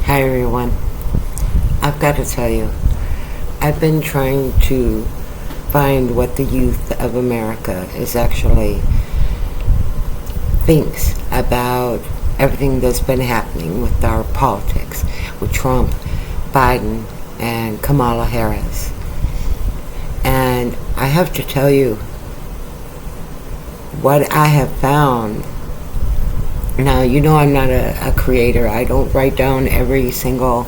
Hi everyone. I've got to tell you, I've been trying to find what the youth of America is actually thinks about everything that's been happening with our politics, with Trump, Biden, and Kamala Harris. And I have to tell you, what I have found. Now, you know I'm not a creator. I don't write down every single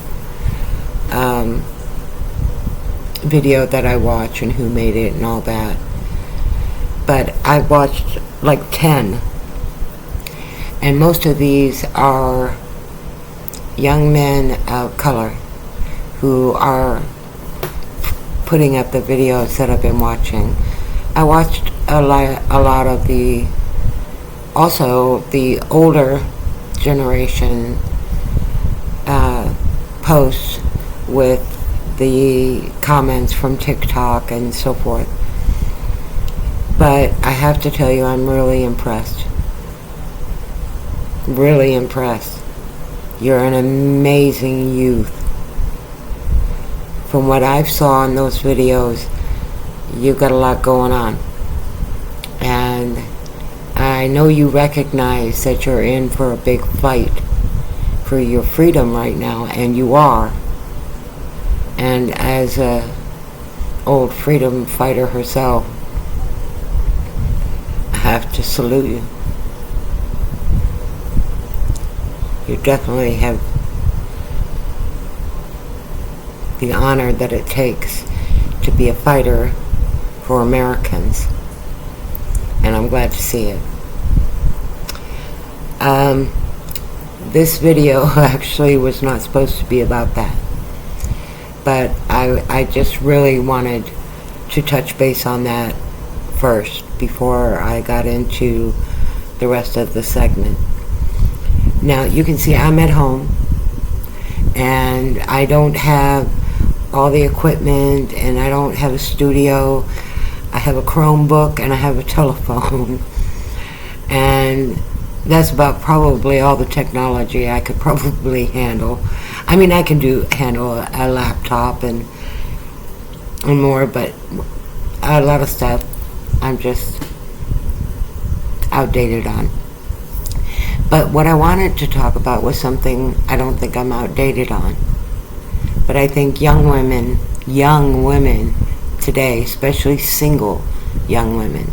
video that I watch and who made it and all that. But I've watched like 10. And most of these are young men of color who are putting up the videos that I've been watching. I watched a lot of the older generation posts with the comments from TikTok and so forth. But I have to tell you, I'm really impressed. Really impressed. You're an amazing youth. From what I've saw in those videos, you've got a lot going on. And I know you recognize that you're in for a big fight for your freedom right now, and you are. And as a old freedom fighter herself, I have to salute you. You definitely have the honor that it takes to be a fighter for Americans. And I'm glad to see it. This video actually was not supposed to be about that. But I just really wanted to touch base on that first before I got into the rest of the segment. Now, you can see I'm at home, and I don't have all the equipment, and I don't have a studio. I have a Chromebook, and I have a telephone. And that's about probably all the technology I could probably handle. I mean, I can handle a laptop and more, but a lot of stuff I'm just outdated on. But what I wanted to talk about was something I don't think I'm outdated on. But I think young women today, especially single young women,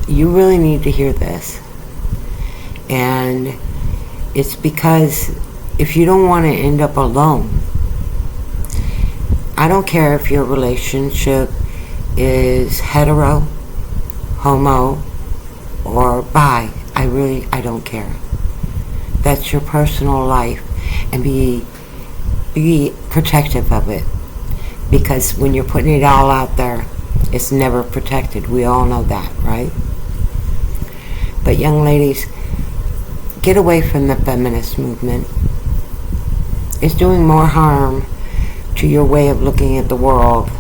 you really need to hear this. And it's because if you don't want to end up alone, I don't care if your relationship is hetero, homo, or bi. I don't care. That's your personal life, and be protective of it, because when you're putting it all out there, it's never protected. We all know that, right? But young ladies, get away from the feminist movement. It's doing more harm to your way of looking at the world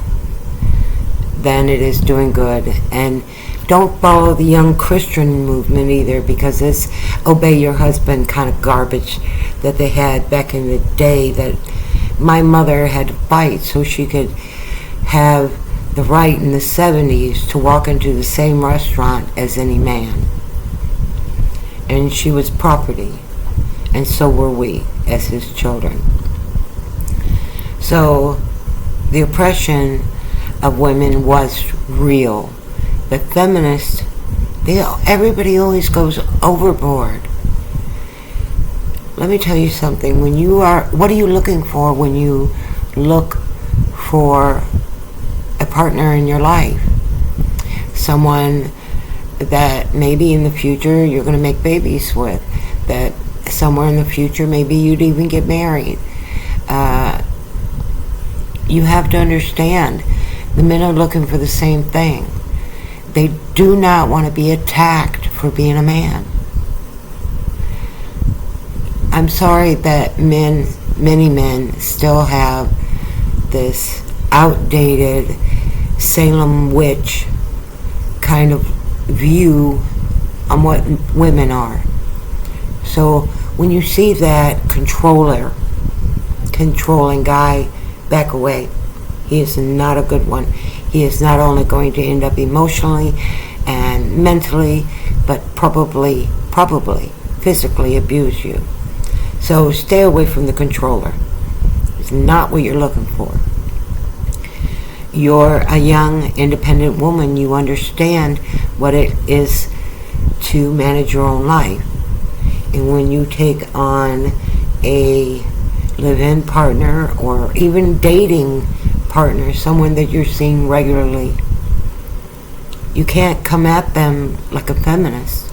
than it is doing good. And don't follow the young Christian movement either, because this obey your husband kind of garbage that they had back in the day, that my mother had to fight so she could have the right in the 70s to walk into the same restaurant as any man. And she was property, and so were we as his children. So the oppression of women was real. The feminists, everybody always goes overboard. Let me tell you something. What are you looking for when you look for a partner in your life? Someone that maybe in the future you're going to make babies with, that somewhere in the future maybe you'd even get married. You have to understand, the men are looking for the same thing. They do not want to be attacked for being a man. I'm sorry that many men still have this outdated Salem witch kind of view on what women are. So When you see that controlling guy, back away. He is not a good one. He is not only going to end up emotionally and mentally, but probably physically abuse you. So stay away from the controller. It's not what you're looking for. You're a young, independent woman. You understand what it is to manage your own life. And when you take on a live-in partner or even dating partner, someone that you're seeing regularly, you can't come at them like a feminist.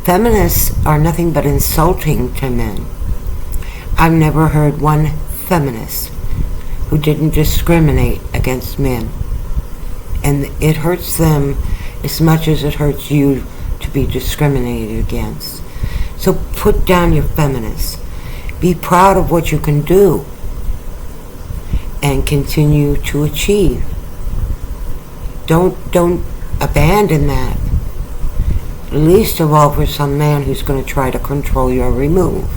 Feminists are nothing but insulting to men. I've never heard one feminist who didn't discriminate against men. And it hurts them as much as it hurts you to be discriminated against. So put down your feminists. Be proud of what you can do and continue to achieve. Don't abandon that. Least of all for some man who's going to try to control you or remove.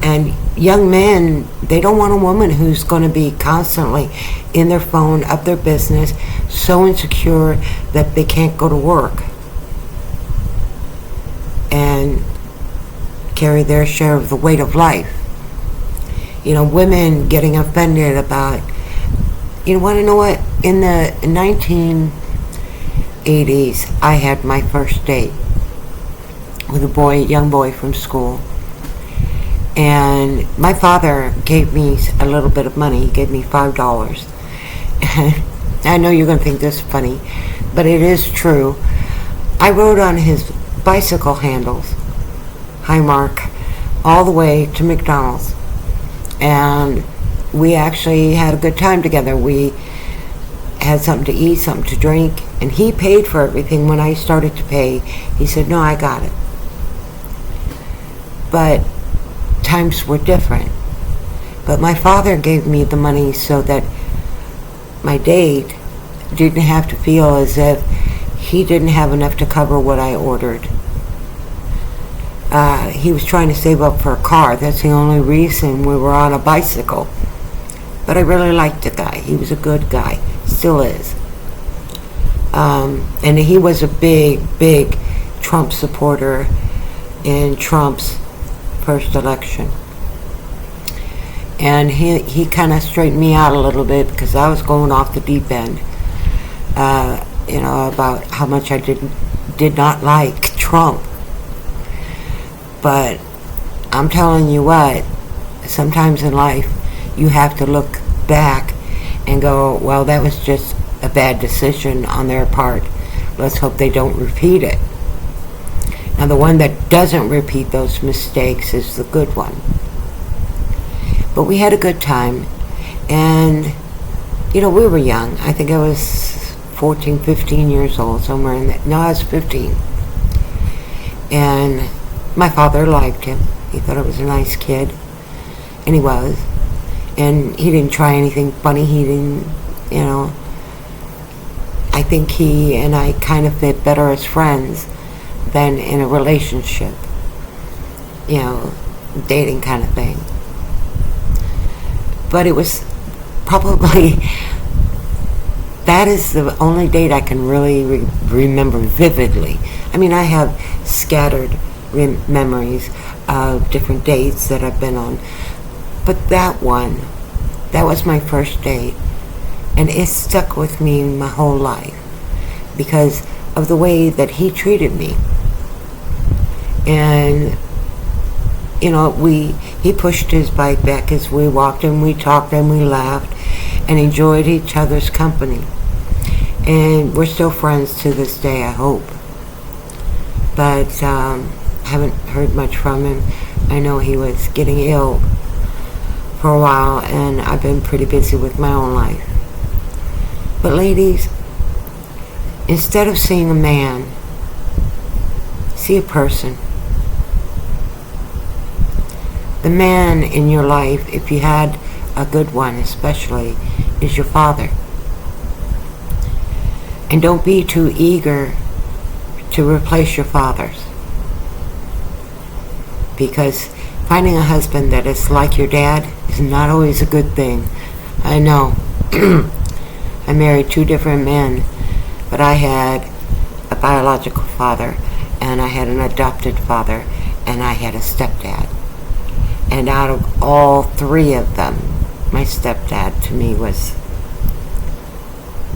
And young men, they don't want a woman who's going to be constantly in their phone, up their business, so insecure that they can't go to work and carry their share of the weight of life. You know, women getting offended about, you want to know what? In the 1980s, I had my first date with a young boy from school. And my father gave me a little bit of money. He gave me $5. I know you're going to think this is funny, but it is true. I rode on his bicycle handles, Highmark, all the way to McDonald's. And we actually had a good time together. We had something to eat, something to drink, and he paid for everything. When I started to pay, he said, "No, I got it." But times were different. But my father gave me the money so that my date didn't have to feel as if he didn't have enough to cover what I ordered. He was trying to save up for a car. That's the only reason we were on a bicycle. But I really liked the guy. He was a good guy. Still is. And he was a big Trump supporter in Trump's first election. And he kind of straightened me out a little bit because I was going off the deep end. About how much I did not like Trump. But I'm telling you what, sometimes in life you have to look back and go, well, that was just a bad decision on their part. Let's hope they don't repeat it. Now, the one that doesn't repeat those mistakes is the good one. But we had a good time. And, we were young. I think I was 14, 15 years old, somewhere in that. No, I was 15. And my father liked him. He thought I was a nice kid. And he was. And he didn't try anything funny. He didn't, I think he and I kind of fit better as friends than in a relationship. Dating kind of thing. But it was probably, that is the only date I can really remember vividly. I mean, I have scattered memories of different dates that I've been on. But that was my first date. And it stuck with me my whole life because of the way that he treated me. And, he pushed his bike back as we walked, and we talked and we laughed and enjoyed each other's company. And we're still friends to this day, I hope. But haven't heard much from him. I know he was getting ill for a while, and I've been pretty busy with my own life. But ladies, instead of seeing a man, see a person. The man in your life, if you had a good one especially, is your father. And don't be too eager to replace your fathers. because finding a husband that is like your dad is not always a good thing. I know. I married 2 different men, but I had a biological father, and I had an adopted father, and I had a stepdad. And out of all 3 of them, my stepdad to me was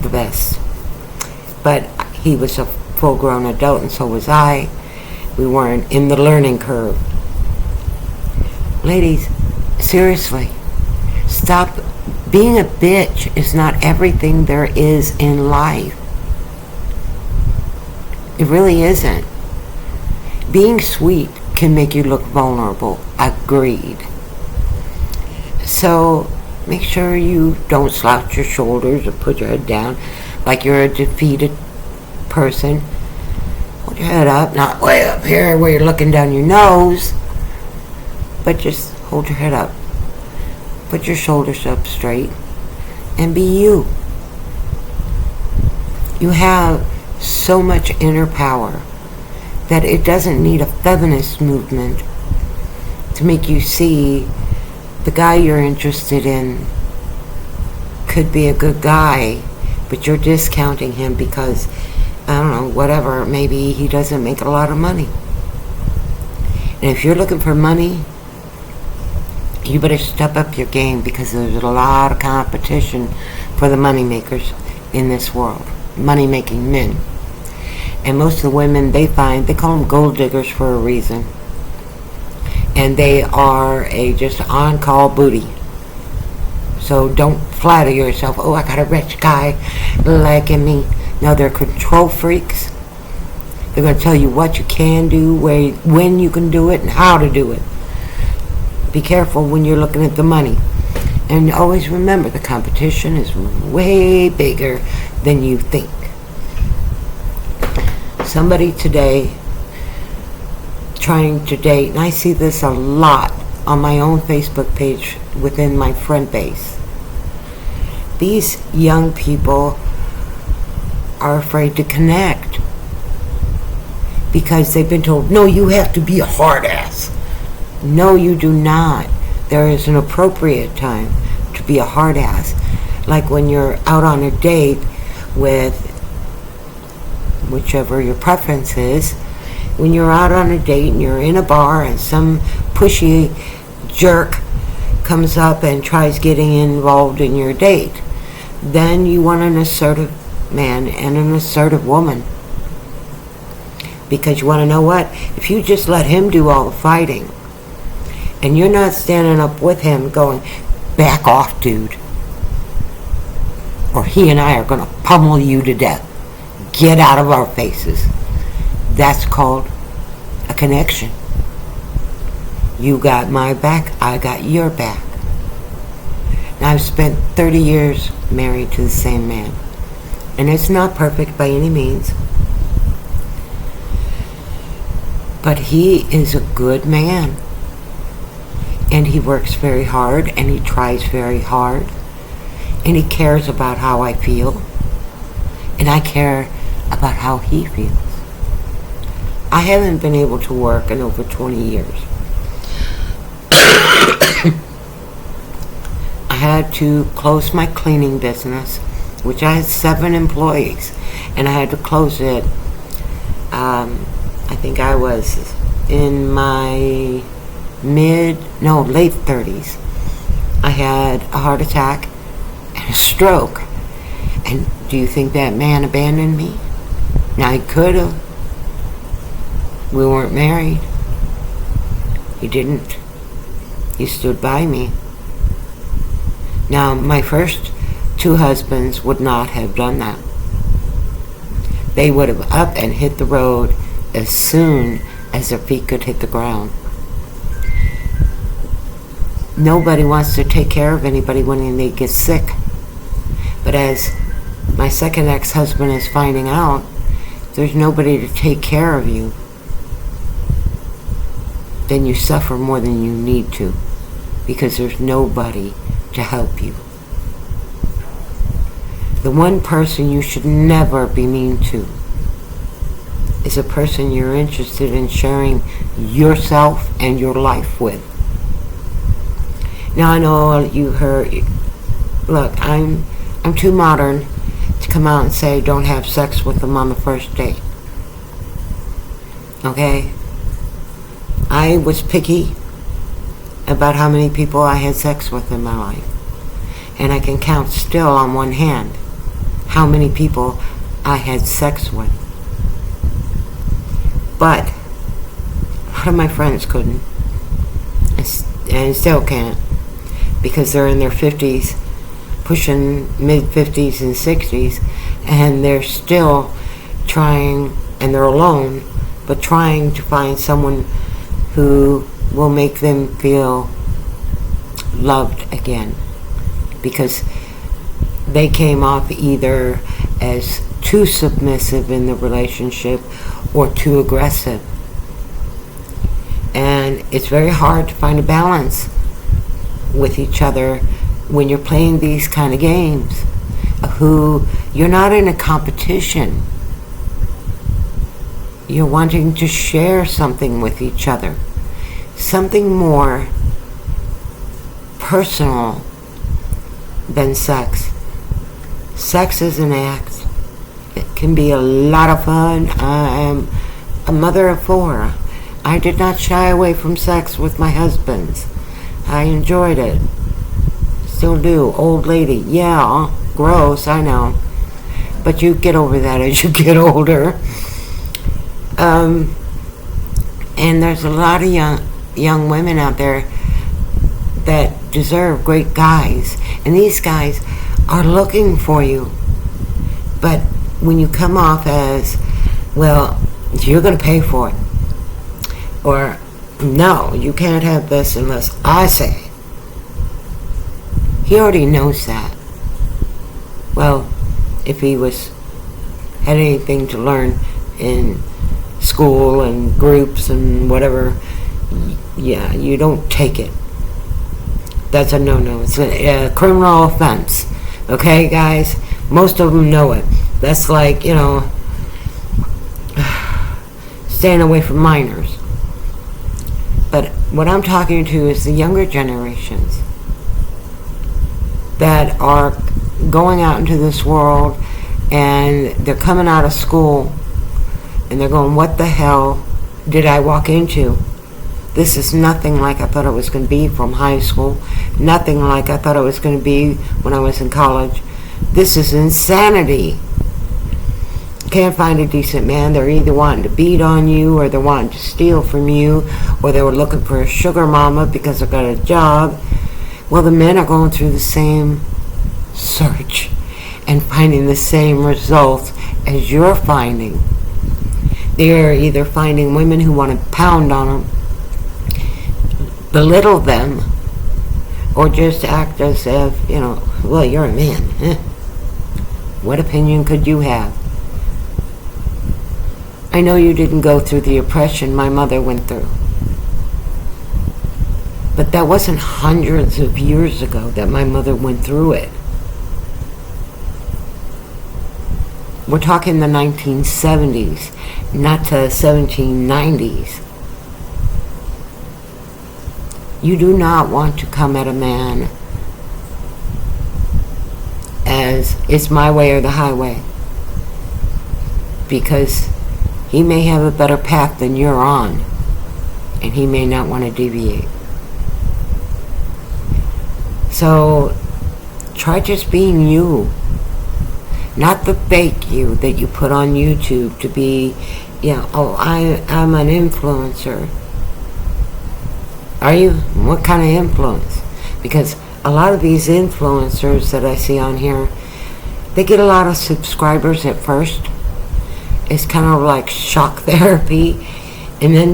the best. But he was a full-grown adult, and so was I. We weren't in the learning curve. Ladies, seriously, stop. Being a bitch is not everything there is in life. It really isn't. Being sweet can make you look vulnerable. Agreed. So make sure you don't slouch your shoulders or put your head down like you're a defeated person. Hold your head up, not way up here where you're looking down your nose, but just hold your head up. Put your shoulders up straight and be you. You have so much inner power that it doesn't need a feminist movement to make you see the guy you're interested in could be a good guy, but you're discounting him because, I don't know, whatever, maybe he doesn't make a lot of money. And if you're looking for money, you better step up your game, because there's a lot of competition for the money makers in this world. Money making men. And most of the women they find, they call them gold diggers for a reason. And they are a just on-call booty. So don't flatter yourself, oh, I got a rich guy liking me. No, they're control freaks. They're going to tell you what you can do, when you can do it, and how to do it. Be careful when you're looking at the money. And always remember, the competition is way bigger than you think. Somebody today trying to date, and I see this a lot on my own Facebook page within my friend base. These young people are afraid to connect because they've been told, no, you have to be a hard ass. No, you do not. There is an appropriate time to be a hard ass. Like when you're out on a date with whichever your preference is. When you're out on a date and you're in a bar and some pushy jerk comes up and tries getting involved in your date, then you want an assertive man and an assertive woman. Because you want to know what? If you just let him do all the fighting, and you're not standing up with him going, back off, dude, or he and I are going to pummel you to death. Get out of our faces. That's called a connection. You got my back, I got your back. Now, I've spent 30 years married to the same man. And it's not perfect by any means. But he is a good man. And he works very hard, and he tries very hard. And he cares about how I feel. And I care about how he feels. I haven't been able to work in over 20 years. I had to close my cleaning business, which I had 7 employees, and I had to close it. I think I was in my late 30s. I had a heart attack and a stroke. And do you think that man abandoned me? Now, he could have. We weren't married. He didn't. He stood by me. Now, my first 2 husbands would not have done that. They would have up and hit the road as soon as their feet could hit the ground. Nobody wants to take care of anybody when they get sick. But as my second ex-husband is finding out, there's nobody to take care of you, then you suffer more than you need to, because there's nobody to help you. The one person you should never be mean to is a person you're interested in sharing yourself and your life with. Now I know you heard, look, I'm too modern to come out and say don't have sex with them on the first date. Okay? I was picky about how many people I had sex with in my life. And I can count still on one hand how many people I had sex with. But a lot of my friends couldn't. And still can't. Because they're in their 50s, pushing mid-50s and 60s, and they're still trying, and they're alone, but trying to find someone who will make them feel loved again. Because they came off either as too submissive in the relationship or too aggressive. And it's very hard to find a balance with each other when you're playing these kind of games, who you're not in a competition. You're wanting to share something with each other, something more personal than sex. Sex is an act. It can be a lot of fun. I am a mother of 4. I did not shy away from sex with my husbands. I enjoyed it. Still do. Old lady. Yeah, gross, I know. But you get over that as you get older. And there's a lot of young women out there that deserve great guys. And these guys are looking for you. But when you come off as, well, you're going to pay for it. Or, no, you can't have this unless I say. He already knows that. Well, if he had anything to learn in school and groups and whatever, yeah, you don't take it. That's a no-no. It's a criminal offense. Okay, guys? Most of them know it. That's like, staying away from minors. But what I'm talking to is the younger generations that are going out into this world, and they're coming out of school and they're going, what the hell did I walk into? This is nothing like I thought it was going to be from high school. Nothing like I thought it was going to be when I was in college. This is insanity. Can't find a decent man. They're either wanting to beat on you, or they're wanting to steal from you, or they were looking for a sugar mama because they got a job. Well, the men are going through the same search and finding the same results as you're finding. They're either finding women who want to pound on them, belittle them, or just act as if, well, you're a man. What opinion could you have? I know you didn't go through the oppression my mother went through. But that wasn't hundreds of years ago that my mother went through it. We're talking the 1970s, not the 1790s. You do not want to come at a man as it's my way or the highway, because he may have a better path than you're on, and he may not want to deviate. So try just being you, not the fake you that you put on YouTube to be, I'm an influencer. Are you? What kind of influence? Because a lot of these influencers that I see on here, they get a lot of subscribers at first. It's kind of like shock therapy, and then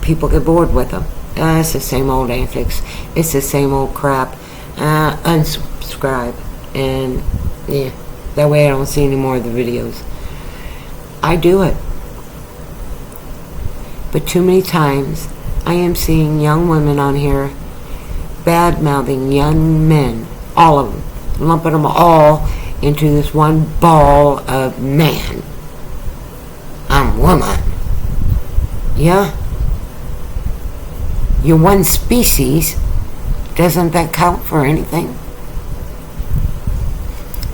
people get bored with them. It's the same old antics. It's the same old crap. Unsubscribe, and yeah, that way I don't see any more of the videos. I do it, but too many times I am seeing young women on here bad-mouthing young men, all of them, lumping them all into this one ball of man. I'm woman. Yeah? You're one species. Doesn't that count for anything?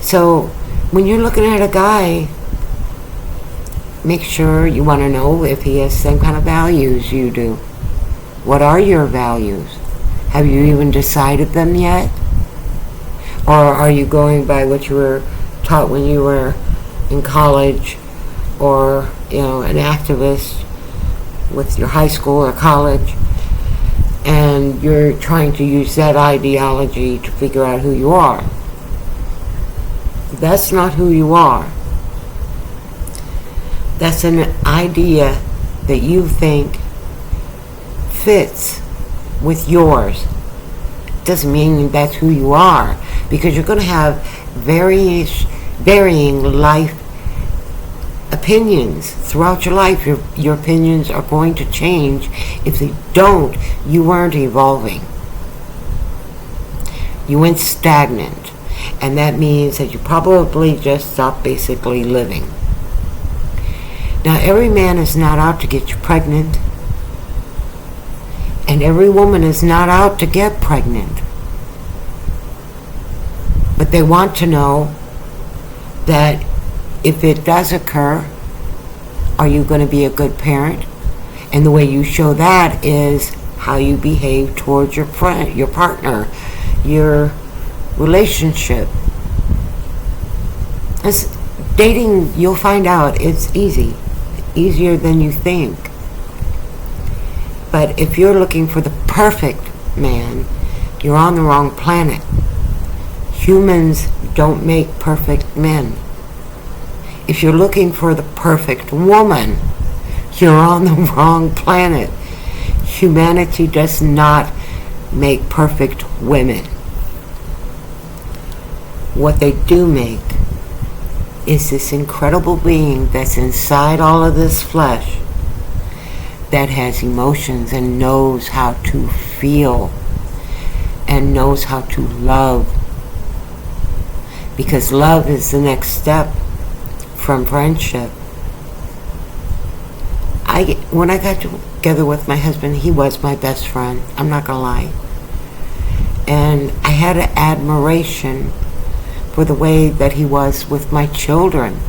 So, when you're looking at a guy, make sure you want to know if he has the same kind of values you do. What are your values? Have you even decided them yet? Or are you going by what you were taught when you were in college, or, an activist with your high school or college, and you're trying to use that ideology to figure out who you are? That's not who you are. That's an idea that you think fits with yours. Doesn't mean that's who you are, because you're going to have varying life opinions throughout your life. Your opinions are going to change. If they don't, you weren't evolving. You went stagnant, and that means that you probably just stopped basically living. Now, every man is not out to get you pregnant, and every woman is not out to get pregnant. But they want to know that if it does occur, are you going to be a good parent? And the way you show that is how you behave towards your friend, your partner, your relationship. As dating, you'll find out it's easier than you think. But if you're looking for the perfect man, you're on the wrong planet. Humans don't make perfect men. If you're looking for the perfect woman, you're on the wrong planet. Humanity does not make perfect women. What they do make is this incredible being that's inside all of this flesh, that has emotions and knows how to feel and knows how to love. Because love is the next step from friendship. When I got together with my husband, he was my best friend. I'm not gonna lie. And I had an admiration for the way that he was with my children,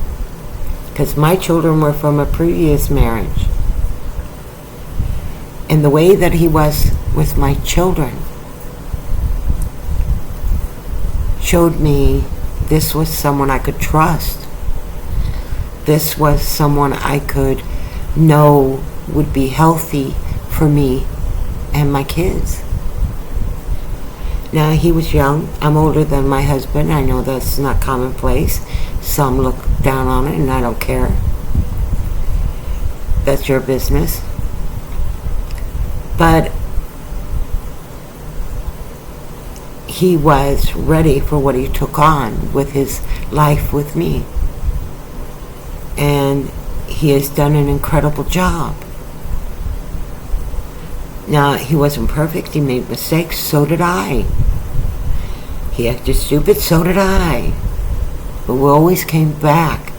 because my children were from a previous marriage. And the way that he was with my children showed me this was someone I could trust. This was someone I could know would be healthy for me and my kids. Now, he was young. I'm older than my husband. I know that's not commonplace. Some look down on it, and I don't care. That's your business. But he was ready for what he took on with his life with me. And he has done an incredible job. Now, he wasn't perfect. He made mistakes. So did I. He acted stupid. So did I. But we always came back,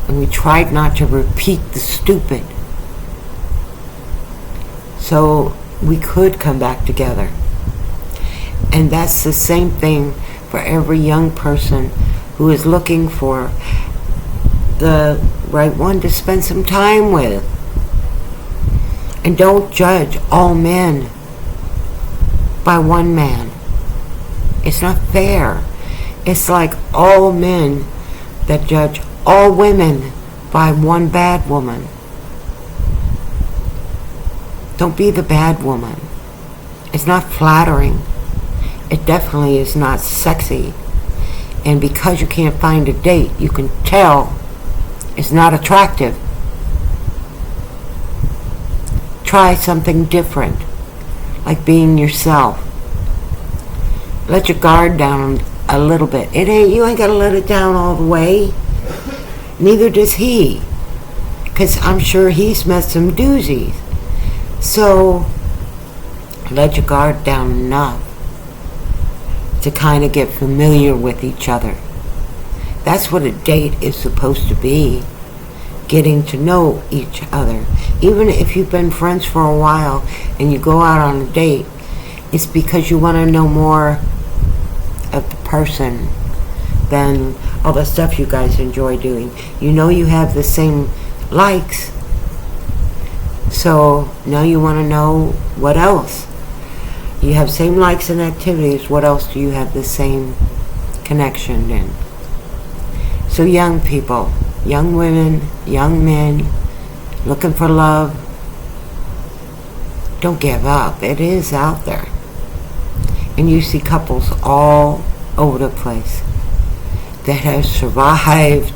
and we tried not to repeat the stupid. So we could come back together. And that's the same thing for every young person who is looking for the right one to spend some time with. And don't judge all men by one man. It's not fair. It's like all men that judge all women by one bad woman. Don't be the bad woman. It's not flattering. It definitely is not sexy. And because you can't find a date, you can tell it's not attractive. Try something different, like being yourself. Let your guard down a little bit. You ain't gotta let it down all the way. Neither does he, because I'm sure he's met some doozies. So let your guard down enough to kind of get familiar with each other. That's what a date is supposed to be. getting to know each other. Even if you've been friends for a while and you go out on a date, it's because you want to know more of the person than all the stuff you guys enjoy doing. You know you have the same likes, so now you want to know what else. You have same likes and activities. What else do you have the same connection in? So young people, young women, young men, looking for love, don't give up. It is out there. And you see couples all over the place that have survived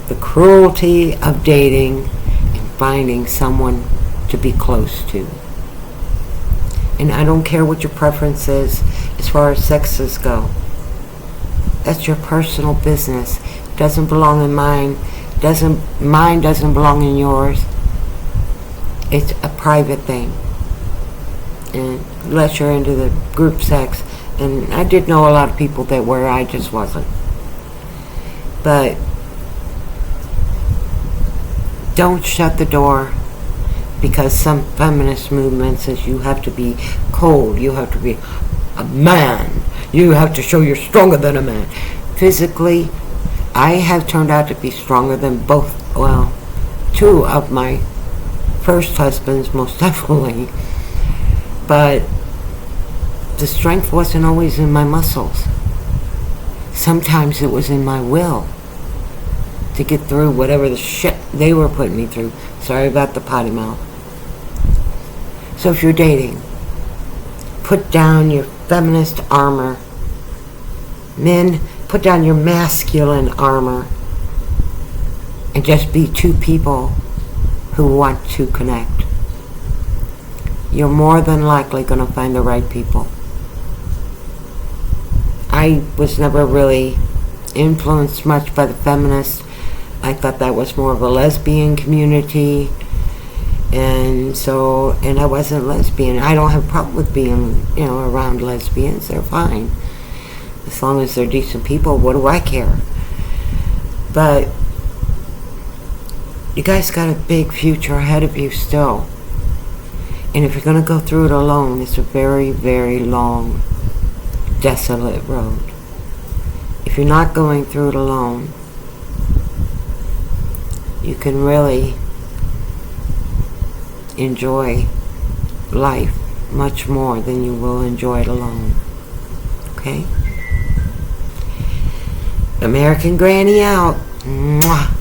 the cruelty of dating and finding someone to be close to. And I don't care what your preference is as far as sexes go. That's your personal business. It doesn't belong in mine. Mine doesn't belong in yours. It's a private thing. And unless you're into the group sex, and I did know a lot of people that were, I just wasn't. But don't shut the door because some feminist movement says you have to be cold, you have to be a man, you have to show you're stronger than a man. Physically, I have turned out to be stronger than both, well, two of my first husbands, most definitely. But the strength wasn't always in my muscles. Sometimes it was in my will to get through whatever the shit they were putting me through. Sorry about the potty mouth. So if you're dating, put down your feminist armor. Men, put down your masculine armor and just be two people who want to connect. You're more than likely going to find the right people. I was never really influenced much by the feminists. I thought that was more of a lesbian community. And I wasn't lesbian. I don't have a problem with being, around lesbians. They're fine. As long as they're decent people, what do I care? But you guys got a big future ahead of you still. And if you're going to go through it alone, it's a very, very long, desolate road. If you're not going through it alone, you can really enjoy life much more than you will enjoy it alone. Okay? American Granny out. Mwah.